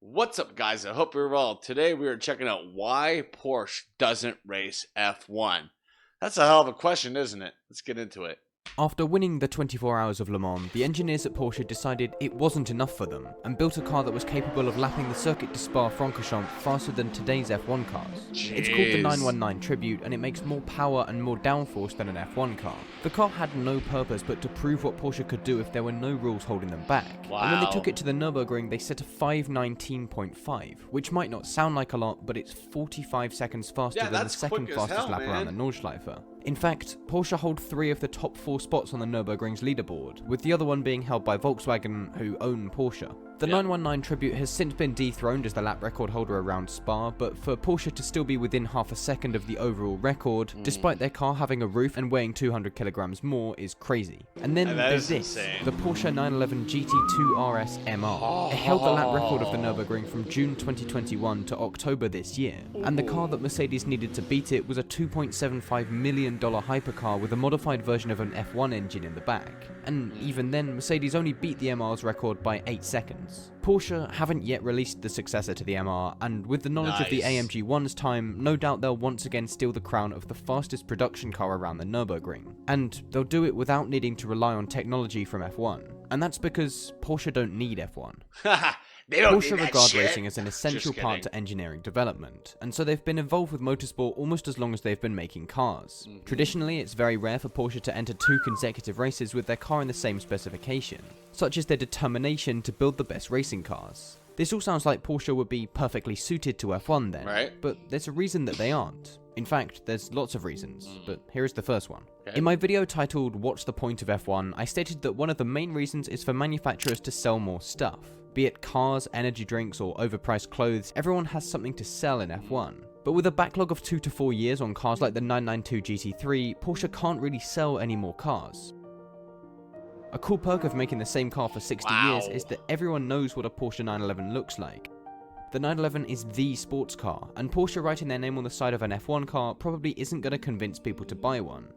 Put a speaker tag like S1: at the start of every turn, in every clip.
S1: What's up, guys? I hope you're well. Today we are checking out why Porsche doesn't race F1. That's a hell of a question, isn't it? Let's get into it.
S2: After winning the 24 Hours of Le Mans, the engineers at Porsche decided it wasn't enough for them and built a car that was capable of lapping the Circuit de Spa-Francorchamps faster than today's F1 cars. It's called the 919 Tribute and it makes more power and more downforce than an F1 car. The car had no purpose but to prove what Porsche could do if there were no rules holding them back.
S1: Wow.
S2: And when they took it to the Nürburgring, they set a 5:19.5, which might not sound like a lot, but it's 45 seconds faster than the second fastest lap around the Nordschleife. In fact, Porsche hold 3 of the top 4 spots on the Nürburgring's leaderboard, with the other one being held by Volkswagen, who own Porsche. The 919 Tribute has since been dethroned as the lap record holder around Spa, but for Porsche to still be within half a second of the overall record, despite their car having a roof and weighing 200 kilograms more, is crazy. And then there's this, the Porsche 911 GT2 RS MR. It held the lap record of the Nürburgring from June 2021 to October this year, and the car that Mercedes needed to beat it was a $2.75 million hypercar with a modified version of an F1 engine in the back. And even then, Mercedes only beat the MR's record by 8 seconds. Porsche haven't yet released the successor to the MR, and with the knowledge of the AMG 1's time, no doubt they'll once again steal the crown of the fastest production car around the Nürburgring. And they'll do it without needing to rely on technology from F1. And that's because Porsche don't need F1. Porsche regard racing as an essential part to engineering development, and so they've been involved with motorsport almost as long as they've been making cars. Traditionally, it's very rare for Porsche to enter 2 consecutive races with their car in the same specification, such as their determination to build the best racing cars. This all sounds like Porsche would be perfectly suited to F1 then,
S1: right?
S2: But there's a reason that they aren't. In fact, there's lots of reasons, but here is the first one. In my video titled "What's the Point of F1?", I stated that one of the main reasons is for manufacturers to sell more stuff. Be it cars, energy drinks, or overpriced clothes, everyone has something to sell in F1. But with a backlog of 2 to 4 years on cars like the 992 GT3, Porsche can't really sell any more cars. A cool perk of making the same car for 60 years is that everyone knows what a Porsche 911 looks like. The 911 is the sports car, and Porsche writing their name on the side of an F1 car probably isn't going to convince people to buy one.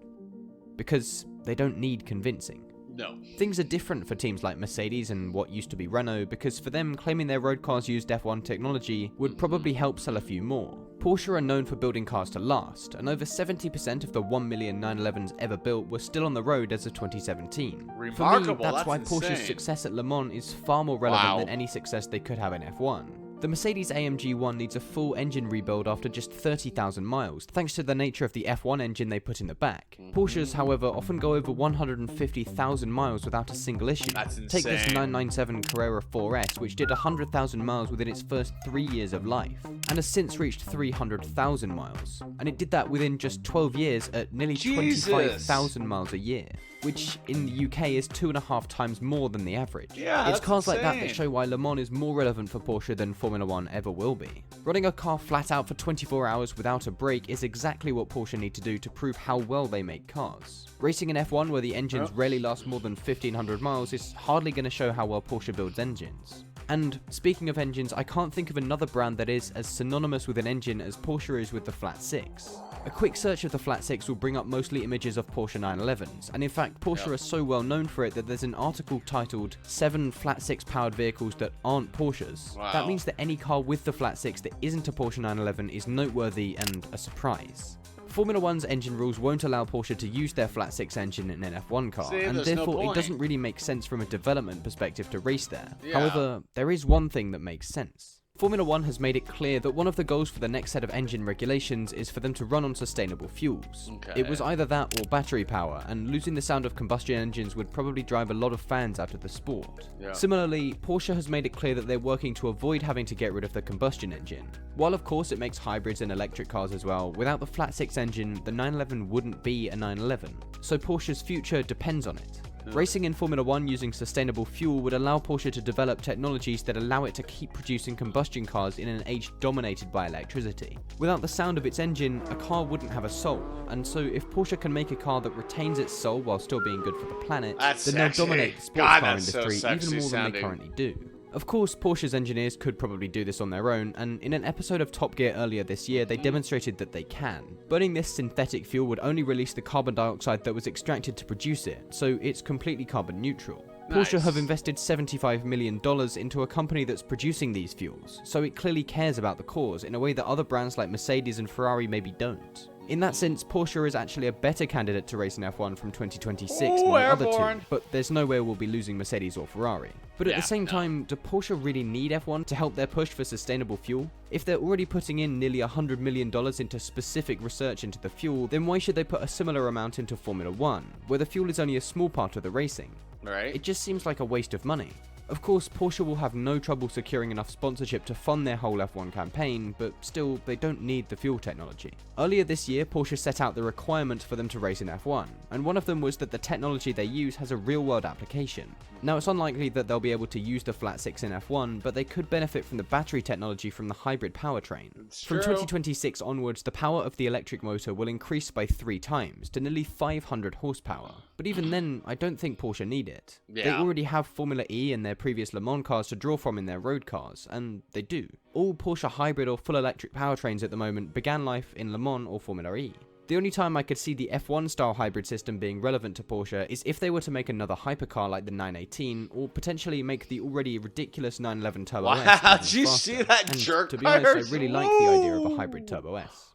S2: Because they don't need convincing.
S1: No.
S2: Things are different for teams like Mercedes and what used to be Renault, because for them, claiming their road cars used F1 technology would probably help sell a few more. Porsche are known for building cars to last, and over 70% of the 1 million 911s ever built were still on the road as of 2017.
S1: Remarkable.
S2: For me, that's why
S1: insane.
S2: Porsche's success at Le Mans is far more relevant than any success they could have in F1. The Mercedes AMG 1 needs a full engine rebuild after just 30,000 miles, thanks to the nature of the F1 engine they put in the back. Porsches, however, often go over 150,000 miles without a single issue.
S1: That's insane.
S2: Take this 997 Carrera 4S, which did 100,000 miles within its first 3 years of life, and has since reached 300,000 miles. And it did that within just 12 years at nearly 25,000 miles a year, which in the UK is 2.5 times more than the average.
S1: Yeah,
S2: it's cars
S1: insane.
S2: like that that show why Le Mans is more relevant for Porsche than Formula 1 ever will be. Running a car flat out for 24 hours without a break is exactly what Porsche need to do to prove how well they make cars. Racing in F1 where the engines rarely last more than 1,500 miles is hardly going to show how well Porsche builds engines. And speaking of engines, I can't think of another brand that is as synonymous with an engine as Porsche is with the Flat 6. A quick search of the Flat 6 will bring up mostly images of Porsche 911s, and in fact Porsche are so well known for it that there's an article titled 7 Flat 6 powered vehicles that aren't Porsches. That means that any car with the Flat 6 that isn't a Porsche 911 is noteworthy and a surprise. Formula 1's engine rules won't allow Porsche to use their Flat 6 engine in an F1 car, and therefore it doesn't really make sense from a development perspective to race there. However, there is one thing that makes sense. Formula 1 has made it clear that one of the goals for the next set of engine regulations is for them to run on sustainable fuels. It was either that or battery power, and losing the sound of combustion engines would probably drive a lot of fans out of the sport. Similarly, Porsche has made it clear that they're working to avoid having to get rid of the combustion engine. While of course it makes hybrids and electric cars as well, without the Flat 6 engine, the 911 wouldn't be a 911. So Porsche's future depends on it. Racing in Formula 1 using sustainable fuel would allow Porsche to develop technologies that allow it to keep producing combustion cars in an age dominated by electricity. Without the sound of its engine, a car wouldn't have a soul, and so if Porsche can make a car that retains its soul while still being good for the planet, then they'll dominate the sports car industry even more than they currently do. Of course, Porsche's engineers could probably do this on their own, and in an episode of Top Gear earlier this year, they demonstrated that they can. Burning this synthetic fuel would only release the carbon dioxide that was extracted to produce it, so it's completely carbon neutral. Porsche have
S1: Nice.
S2: invested $75 million into a company that's producing these fuels, so it clearly cares about the cause in a way that other brands like Mercedes and Ferrari maybe don't. In that sense, Porsche is actually a better candidate to race in F1 from 2026 than the other
S1: Airborne.
S2: two, but there's no way we'll be losing Mercedes or Ferrari. But at the same time, do Porsche really need F1 to help their push for sustainable fuel? If they're already putting in nearly $100 million into specific research into the fuel, then why should they put a similar amount into Formula 1, where the fuel is only a small part of the racing?
S1: Right.
S2: It just seems like a waste of money. Of course, Porsche will have no trouble securing enough sponsorship to fund their whole F1 campaign, but still, they don't need the fuel technology. Earlier this year, Porsche set out the requirements for them to race in F1, and one of them was that the technology they use has a real-world application. Now, it's unlikely that they'll be able to use the flat 6 in F1, but they could benefit from the battery technology from the hybrid powertrain. From 2026 onwards, the power of the electric motor will increase by 3 times, to nearly 500 horsepower. But even then, I don't think Porsche need it. They already have Formula E and their previous Le Mans cars to draw from in their road cars, and they do. All Porsche hybrid or full electric powertrains at the moment began life in Le Mans or Formula E. The only time I could see the F1 style hybrid system being relevant to Porsche is if they were to make another hypercar like the 918, or potentially make the already ridiculous 911 Turbo S.
S1: Wow, did you see that jerk?
S2: To be honest, I really like the idea of a hybrid Turbo S.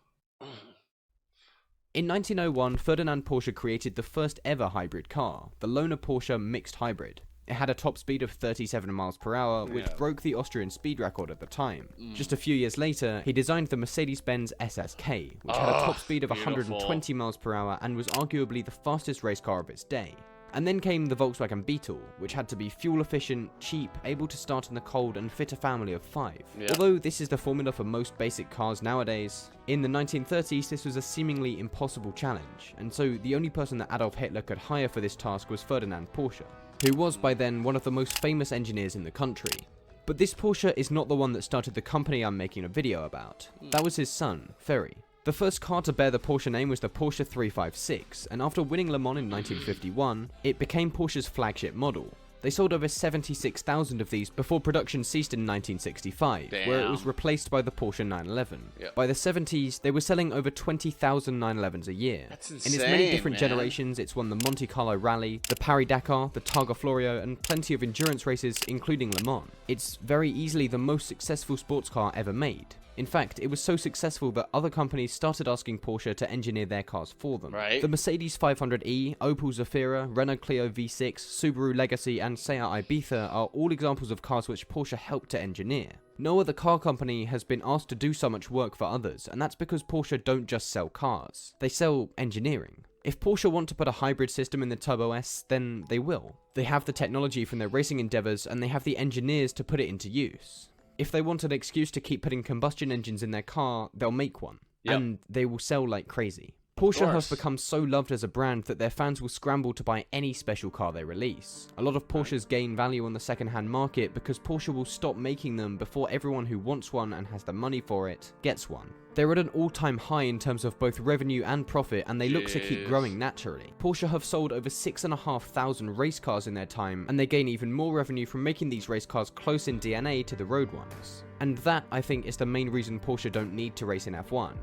S2: In 1901, Ferdinand Porsche created the first ever hybrid car, the Lohner Porsche Mixed Hybrid. It had a top speed of 37 miles per hour, which broke the Austrian speed record at the time. Just a few years later, he designed the Mercedes-Benz SSK, which had a top speed of 120 miles per hour and was arguably the fastest race car of its day. And then came the Volkswagen Beetle, which had to be fuel efficient, cheap, able to start in the cold and fit a family of 5. Although this is the formula for most basic cars nowadays, in the 1930s this was a seemingly impossible challenge, and so the only person that Adolf Hitler could hire for this task was Ferdinand Porsche, who was by then one of the most famous engineers in the country. But this Porsche is not the one that started the company I'm making a video about. That was his son, Ferry. The first car to bear the Porsche name was the Porsche 356, and after winning Le Mans in 1951, it became Porsche's flagship model. They sold over 76,000 of these before production ceased in 1965, where it was replaced by the Porsche 911. By the 70s, they were selling over 20,000 911s a year.
S1: That's insane,
S2: in its many different generations, it's won the Monte Carlo Rally, the Paris-Dakar, the Targa Florio, and plenty of endurance races, including Le Mans. It's very easily the most successful sports car ever made. In fact, it was so successful that other companies started asking Porsche to engineer their cars for them. The Mercedes 500e, Opel Zafira, Renault Clio V6, Subaru Legacy, and Seat Ibiza are all examples of cars which Porsche helped to engineer. No other car company has been asked to do so much work for others, and that's because Porsche don't just sell cars, they sell engineering. If Porsche want to put a hybrid system in the Turbo S, then they will. They have the technology from their racing endeavours, and they have the engineers to put it into use. If they want an excuse to keep putting combustion engines in their car, they'll make one. And they will sell like crazy. Porsche has become so loved as a brand that their fans will scramble to buy any special car they release. A lot of Porsches gain value on the second-hand market because Porsche will stop making them before everyone who wants one and has the money for it gets one. They're at an all-time high in terms of both revenue and profit, and they look to keep growing naturally. Porsche have sold over 6,500 race cars in their time, and they gain even more revenue from making these race cars close in DNA to the road ones. And that, I think, is the main reason Porsche don't need to race in F1.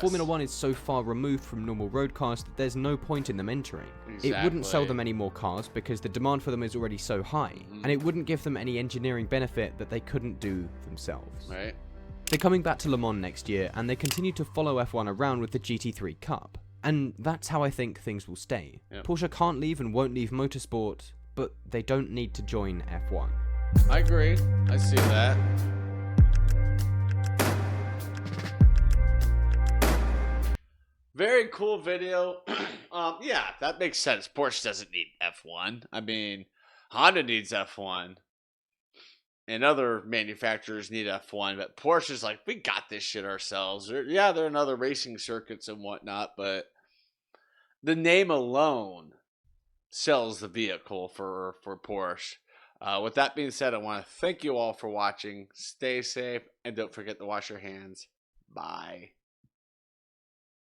S2: Formula 1 is so far removed from normal road cars that there's no point in them entering. It wouldn't sell them any more cars because the demand for them is already so high, and it wouldn't give them any engineering benefit that they couldn't do themselves. They're coming back to Le Mans next year, and they continue to follow F1 around with the GT3 Cup. And that's how I think things will stay. Porsche can't leave and won't leave motorsport, but they don't need to join F1.
S1: I agree. I see that. Very cool video. Yeah, that makes sense. Porsche doesn't need F1. I mean, Honda needs F1. And other manufacturers need F1. But Porsche's like, we got this shit ourselves. They're in other racing circuits and whatnot. But the name alone sells the vehicle for Porsche. With that being said, I want to thank you all for watching. Stay safe. And don't forget to wash your hands. Bye.